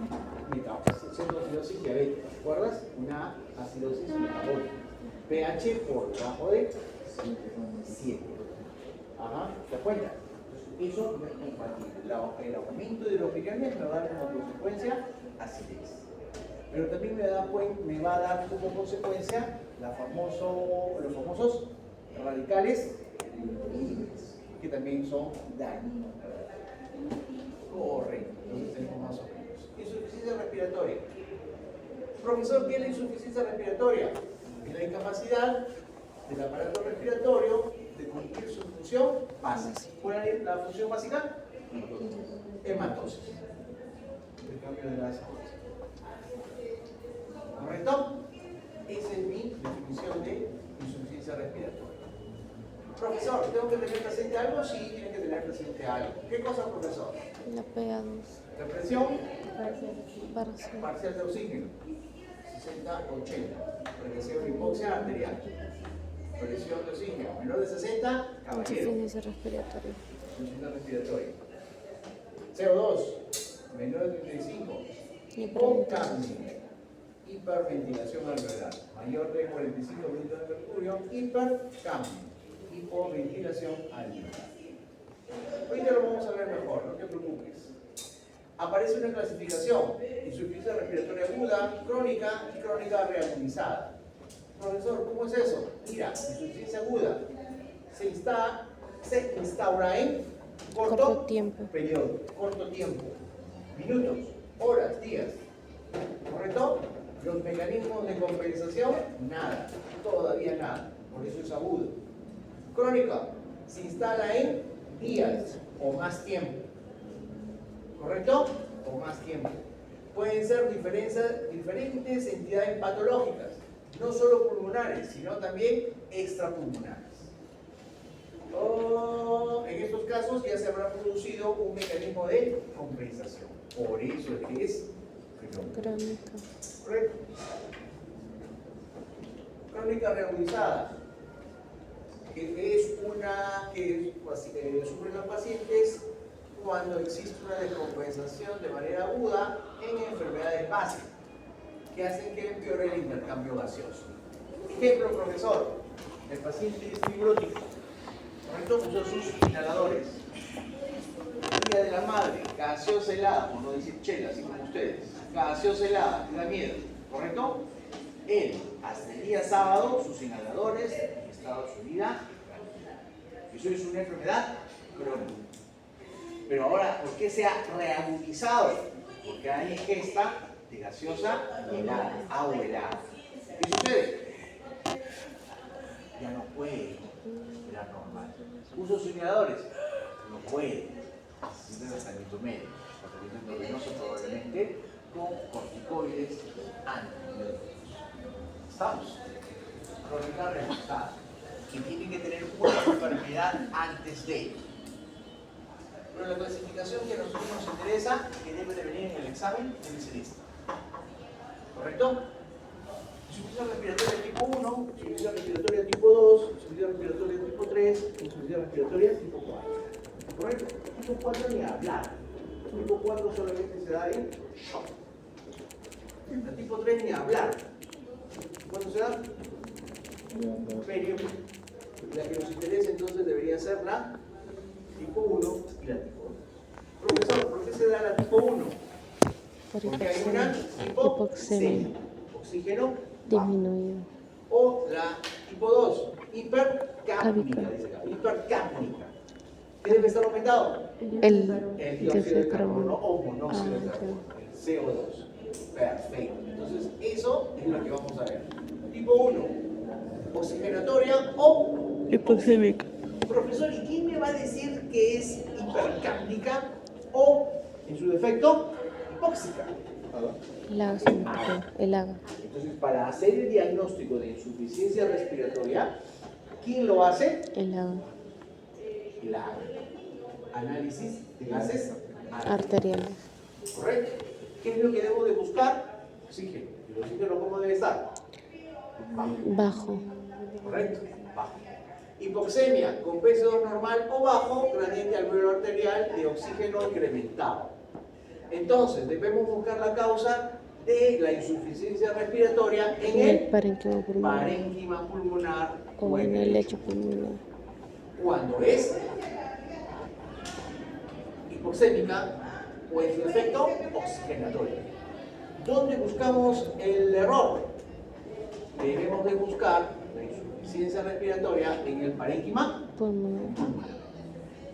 Cetoacidosis diabética. ¿Recuerdas? Una acidosis metabólica. pH por debajo de 7. Ajá, ¿te das cuenta? Eso no es compatible. El aumento de hidrogeniones me va a dar como consecuencia acidez. Pero también me va a dar como consecuencia los famosos radicales libres. que también son dañinos. Correcto, entonces tenemos más o menos. Insuficiencia respiratoria. Profesor, ¿qué es la insuficiencia respiratoria? Es la incapacidad del aparato respiratorio de cumplir su función básica. ¿Cuál es la función básica? Hematosis. El cambio de las cosas. ¿Correcto? Esa es mi definición de insuficiencia respiratoria. Profesor, ¿tengo que tener presente algo? Sí, tiene que tener presente algo. ¿Qué cosa, profesor? La PA2. La presión Parcial. parcial de oxígeno, 60-80. Presión hipoxia arterial. Presión de oxígeno, menor de 60, caballero. Insuficiencia respiratoria. Insuficiencia respiratoria. CO2, menor de 35. Hipocapnia. Hiperventilación alveolar. Mayor de 45 miligramos de mercurio. Hipercapnia. Hipoventilación alveolar. Hoy te lo vamos a ver mejor, no te preocupes. Aparece una clasificación: insuficiencia respiratoria aguda, crónica y crónica reactivizada. Profesor, ¿cómo es eso? Mira, insuficiencia aguda se instaura en Corto tiempo. periodo, corto tiempo, minutos, horas, días. ¿Correcto? Los mecanismos de compensación, nada, todavía nada, por eso es agudo. Crónica se instala en días o más tiempo. ¿Correcto? O más tiempo. Pueden ser diferentes entidades patológicas, no solo pulmonares, sino también extrapulmonares. En estos casos ya se habrá producido un mecanismo de compensación. Por eso es que es Crónica. correcto. Crónica reagudizada, que es una que sufren los pacientes cuando existe una descompensación de manera aguda en enfermedades básicas que hacen que empeore el intercambio gaseoso. Ejemplo, profesor, el paciente es fibrótico, ¿correcto? Usó sus inhaladores. Día de la madre, gaseosa helada, por no decir chela, así como ustedes, gaseosa helada, da miedo, ¿correcto? Él, hasta el día sábado, sus inhaladores en estado de su vida, eso es una enfermedad crónica. Pero ahora, ¿por qué se ha reagudizado? Porque hay ingesta de gaseosa helada, agua helada. ¿Qué sucede? Ya no puede respirar normal. Uso sus inhaladores, no puede. Necesita tratamiento médico, tratamiento endovenoso probablemente con corticoides antibióticos. ¿Estamos? Crónica reajustada. Que tiene que tener una enfermedad antes de. Pero la clasificación que a nosotros nos interesa, que debe de venir en el examen, debe ser esta. ¿Correcto? Insuficiencia respiratoria tipo 1, insuficiencia respiratoria tipo 2, insuficiencia respiratoria tipo 3, insuficiencia respiratoria tipo 4. ¿Correcto? Tipo 4 ni hablar. Tipo 4 solamente se da en shock. La tipo 3 ni hablar. ¿Cuándo se da? Periodo. La que nos interesa entonces debería ser la tipo 1 y la tipo 2. Profesor, ¿por qué se da la tipo 1? Por Porque hay una hipoxemia, oxígeno bajo. disminuido. O la tipo 2, hipercápnica, dice acá, hipercápnica. ¿Qué debe estar aumentado? El dióxido de carbono o monóxido de carbono, el CO2. Perfecto. Entonces, eso es lo que vamos a ver. Tipo 1, oxigenatoria o Hipoxémica. Profesor, ¿y quién me va a decir que es hipercápnica o, en su defecto, hipóxica? El AGA, se me olvidó, el AGA. Entonces, para hacer el diagnóstico de insuficiencia respiratoria, ¿quién lo hace? El AGA. El AGA. Análisis de gases Arteriales. ¿Correcto? ¿Qué es lo que debo de buscar? Oxígeno. ¿Y el oxígeno cómo debe estar? Bajo. ¿Correcto? Bajo. Hipoxemia, con PCO normal o bajo, gradiente alveolar arterial de oxígeno incrementado. Entonces, debemos buscar la causa de la insuficiencia respiratoria en el parénquima pulmonar parénquima pulmonar o en el lecho pulmonar. Cuando es hipoxémica o en su defecto oxigenatoria. ¿Dónde buscamos el error? Debemos de buscar la insuficiencia respiratoria en el parénquima Pulmonar. pulmonar.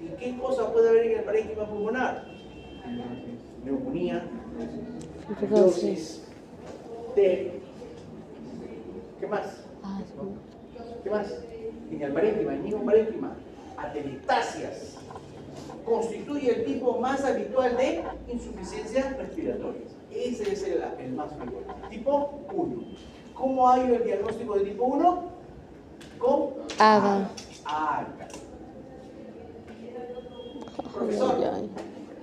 ¿Y qué cosa puede haber en el parénquima pulmonar? Neumonía, fibrosis, TEP. ¿Qué más? ¿Qué más? En el parénquima, el mismo parénquima, atelectasias. Constituye el tipo más habitual de insuficiencias respiratorias. Ese es el más frecuente. Tipo 1. ¿Cómo hay el diagnóstico de tipo 1? Con ADA. ACA. Profesor,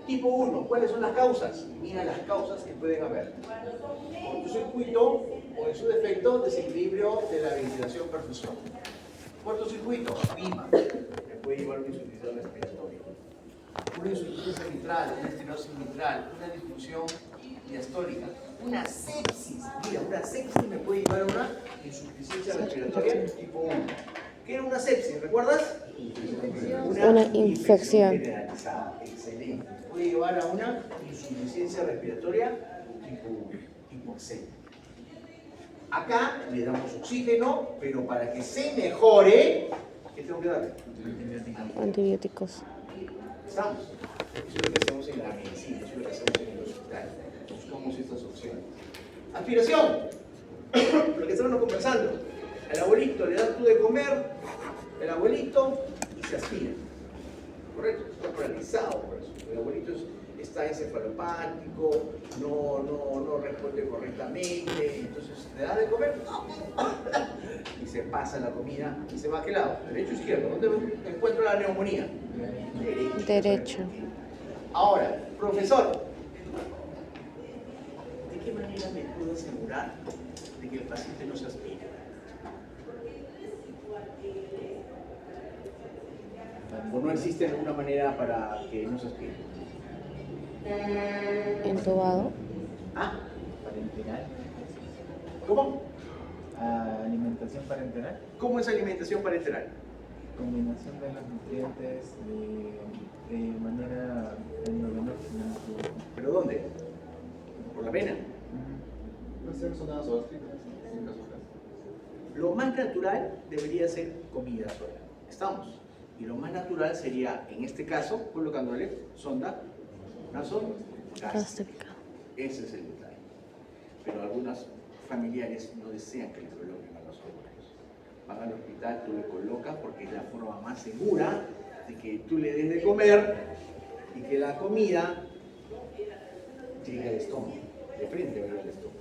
tipo 1, ¿cuáles son las causas? Mira las causas que pueden haber. Cortocircuito o en su defecto desequilibrio de la ventilación perfusión. Cortocircuito, PIMA, que puede llevar a una insuficiencia respiratoria. Una insuficiencia mitral, una estenosis mitral, una disfunción diastólica, una sepsis. Mira, una sepsis me puede llevar a una insuficiencia respiratoria tipo 1. ¿Qué era una sepsis? ¿Recuerdas? Una infección. Generalizada. Excelente. Puede llevar a una insuficiencia respiratoria tipo 1, tipo C. Acá le damos oxígeno, pero para que se mejore, ¿qué tengo que darle? Antibióticos. ¿Estamos? Eso es lo que hacemos en la medicina, eso es lo que hacemos en el hospital. Buscamos estas opciones. Aspiración. Lo que estamos conversando. Al abuelito le das tú de comer, el abuelito, y se aspira. ¿Correcto? Está paralizado por eso. El abuelito está encefalopático, no responde correctamente, entonces le das de comer y se pasa la comida y se va a qué lado, derecho o izquierdo. ¿Dónde encuentro la neumonía? Derecho. Ahora, profesor, ¿de qué manera me puedo asegurar de que el paciente no se aspira? ¿O no existe alguna manera para que no se aspire? Entubado. ¿Ah? Parenteral. ¿Cómo? Alimentación parenteral. ¿Cómo es alimentación parenteral? Combinación de los nutrientes de manera endovenosa. ¿Pero dónde? ¿Por la vena? Lo más natural debería ser comida sola. ¿Estamos? Y lo más natural sería, en este caso, colocándole sonda nasogástrica. Ese es el detalle. Pero algunos familiares no desean que le coloquen a los órganos. Van al hospital, tú le colocas porque es la forma más segura de que tú le des de comer y que la comida llegue al estómago, de frente al estómago.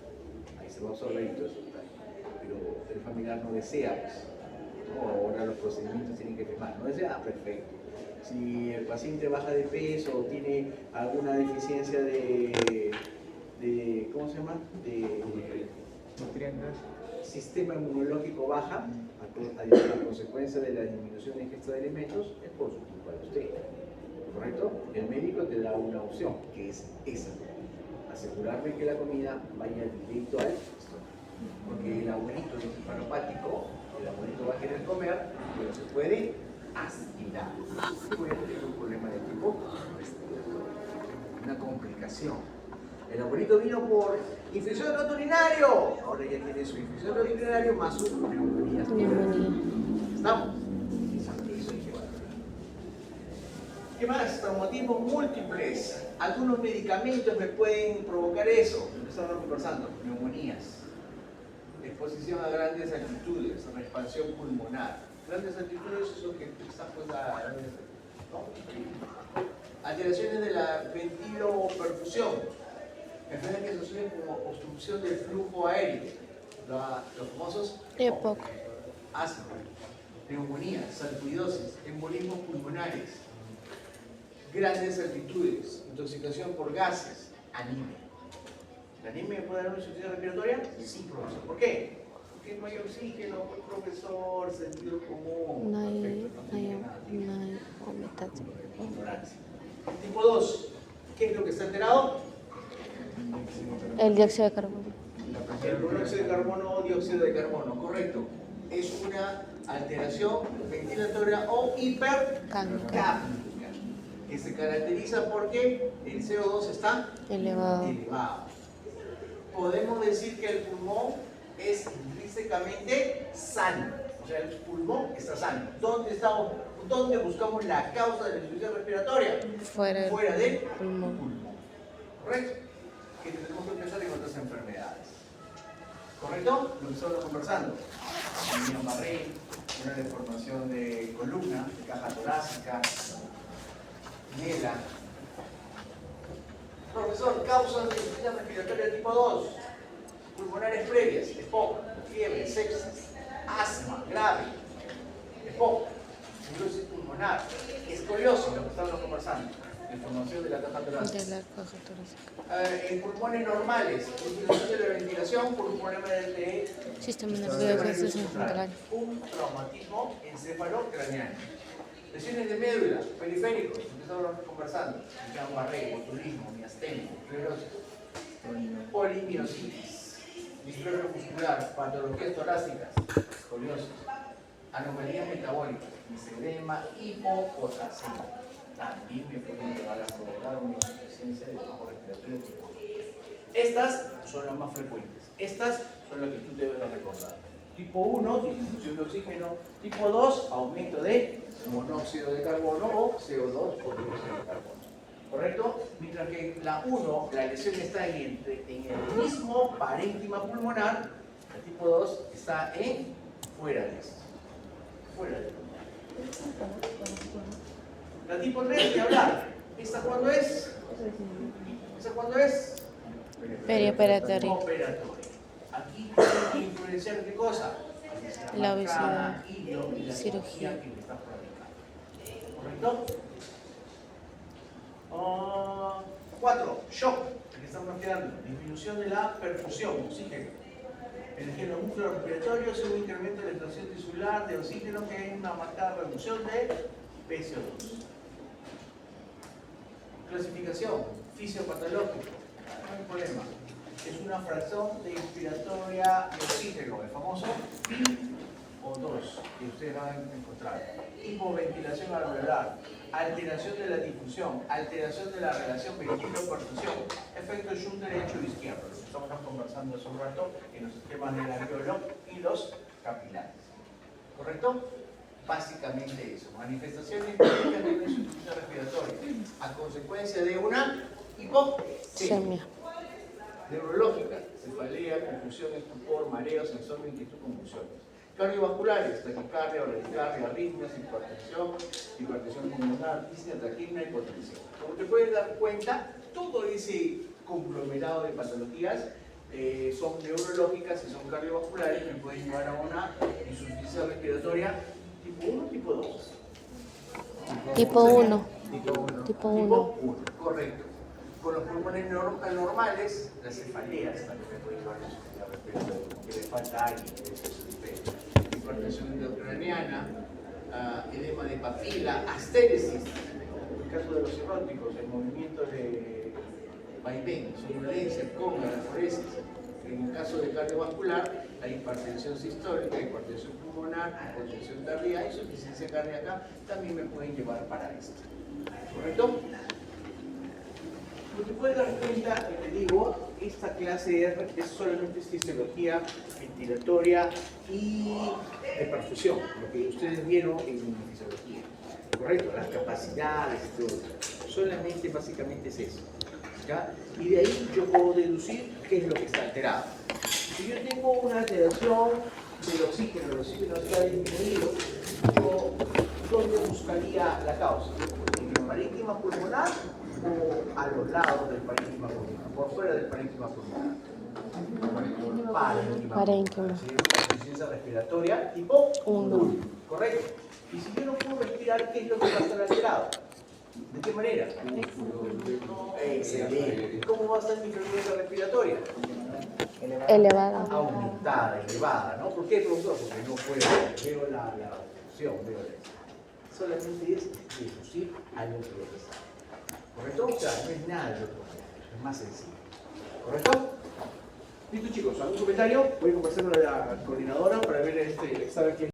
Ahí se va a absorber y todo eso. Pero el familiar no desea, pues. No, ahora los procedimientos tienen que firmar. No desea, perfecto. Si el paciente baja de peso o tiene alguna deficiencia de ¿cómo se llama? De Nutrientes. sistema inmunológico baja, a consecuencia de la disminución de ingesta de alimentos, es por su culpa de usted. ¿Correcto? El médico te da una opción, que es esa. Asegurarme que la comida vaya directo al estómago. Porque el abuelito es encefalopático, el abuelito va a querer comer, pero se puede aspirar. Puede tener un problema de tipo respiratorio, una complicación. El abuelito vino por infección de tracto urinario, ahora ya tiene su infección de tracto urinario más su neumonía. ¿Estamos? Eso hay que valorar. ¿Qué más? Traumatismos múltiples. Algunos medicamentos me pueden provocar eso. Estamos conversando. Neumonías. Exposición a grandes altitudes, expansión pulmonar. Grandes altitudes es lo que está pues ¿no? Alteraciones de la ventiloperfusión. Enfermedades que se asocian como obstrucción del flujo aéreo. Los famosos EPOC. asma, neumonía, sarcoidosis, embolismos pulmonares, grandes altitudes, intoxicación por gases, anemia. ¿La anemia puede dar una insuficiencia respiratoria? Sí, profesor. ¿Por qué? Porque no hay oxígeno, profesor, sentido común. No hay Perfecto, ometación. ignorancia. Tipo 2, ¿qué es lo que está alterado? El dióxido de carbono. El monóxido de carbono o dióxido de carbono, correcto. Es una alteración ventilatoria o hipercápnica, que se caracteriza porque el CO2 está Elevado. Podemos decir que el pulmón es intrínsecamente sano, o sea, el pulmón está sano. ¿Dónde buscamos la causa de la insuficiencia respiratoria? Fuera del Fuera del pulmón. pulmón. ¿Correcto? Que tenemos que pensar en otras enfermedades. ¿Correcto? Lo que estamos conversando. Guillain-Barré, una deformación de columna, de caja torácica, Mela. Profesor, causas de insuficiencia respiratoria tipo 2. Pulmonares previas, EPOC, fiebre, sepsis, asma grave, EPOC, fibrosis pulmonar, escoliosis, lo que estábamos conversando, deformación de la caja torácica. De la caja torácica. En pulmones normales, disminución de la ventilación por un problema de Sistema nervioso central. un traumatismo encefalocraneano. Lesiones de médula, periféricos, lo que estábamos conversando, Guillain-Barré, botulismo, miastenia, esclerosis, polimiositis, distrofia muscular, patologías torácicas, escoliosis, anomalías metabólicas, misedema, hipopotasemia. También me pueden llevar a provocar una insuficiencia de flujo respiratorio tipo 2. Estas son las más frecuentes. Estas son las que tú debes recordar. Tipo 1, disminución de oxígeno. Tipo 2, aumento de monóxido de carbono o CO2 por dióxido de carbono. ¿Correcto? Mientras que la 1, la lesión está en el mismo parénquima pulmonar, el tipo 2 está fuera de esto. Fuera de esto. La tipo 3, ¿qué hablar? ¿Esta cuándo es? ¿Esta cuándo es? Perioperatorio. Operatorio. Aquí tiene que influenciar qué cosa? La obesidad. Y la Cirugía. que le está practicando. ¿Correcto? 4. Shock. Que estamos quedando. Disminución de la perfusión, oxígeno. El genomúsculo respiratorio es un incremento de la extracción tisular de oxígeno que hay una marcada reducción de PCO2. Clasificación, fisiopatológico, no hay problema. Es una fracción de inspiratoria de oxígeno, el famoso PiO2, que ustedes van a encontrar. Hipoventilación alveolar, alteración de la difusión, alteración de la relación ventilo-perfusión, efecto Shunt derecho e izquierdo, lo que estamos conversando hace un rato en los sistemas del alveolo y los capilares. ¿Correcto? Básicamente eso, manifestaciones clínicas de una insuficiencia respiratoria a consecuencia de una hipoxemia neurológica, cefalea, confusión, estupor, mareos, insomnio, inquietud, convulsiones. Cardiovasculares, taquicardia, bradicardia, arritmias, hipertensión pulmonar, disnea, taquimia, hipotensión. Como te puedes dar cuenta, todo ese conglomerado de patologías son neurológicas y son cardiovasculares que pueden llevar a una insuficiencia respiratoria tipo 1 tipo 2. Tipo 1. Tipo 1. Tipo 1. Correcto. Con los pulmones normales, las cefaleas también me pueden llevar a insuficiencia respiratoria, porque le falta aire, hipertensión endocraniana, edema de papila, astéresis. En el caso de los cirróticos, el movimiento de vaivén, somnolencia, coma, aforesis. En el caso de cardiovascular, la hipertensión sistólica, hipertensión pulmonar, hipertensión cardíaca, insuficiencia cardíaca también me pueden llevar para esto. ¿Correcto? Lo que puedes dar cuenta, te digo, esta clase es solamente fisiología ventilatoria y de perfusión, lo que ustedes vieron en fisiología. ¿Correcto? Las capacidades y todo. Solamente, básicamente es eso. ¿Ya? Y de ahí yo puedo deducir qué es lo que está alterado. Si yo tengo una alteración del oxígeno, el oxígeno está disminuido, yo ¿dónde buscaría la causa? ¿En el parénquima pulmonar o a los lados del parénquima pulmonar? Por fuera del parénquima pulmonar. Parénquima. Insuficiencia respiratoria tipo 1. ¿Correcto? Y si yo no puedo respirar, ¿qué es lo que va a estar alterado? ¿De qué manera? Excelente. ¿Cómo va a estar mi frecuencia respiratoria? Elevada. Aumentada, elevada, ¿no? ¿Por qué, profesor? Porque no puedo, veo la opción, veo la. Solamente es deducir algo que está. ¿Correcto? O sea, no es nada de otro, es más sencillo. ¿Correcto? Listo, chicos, ¿algún comentario? Voy a conversar con la coordinadora para ver saber quién.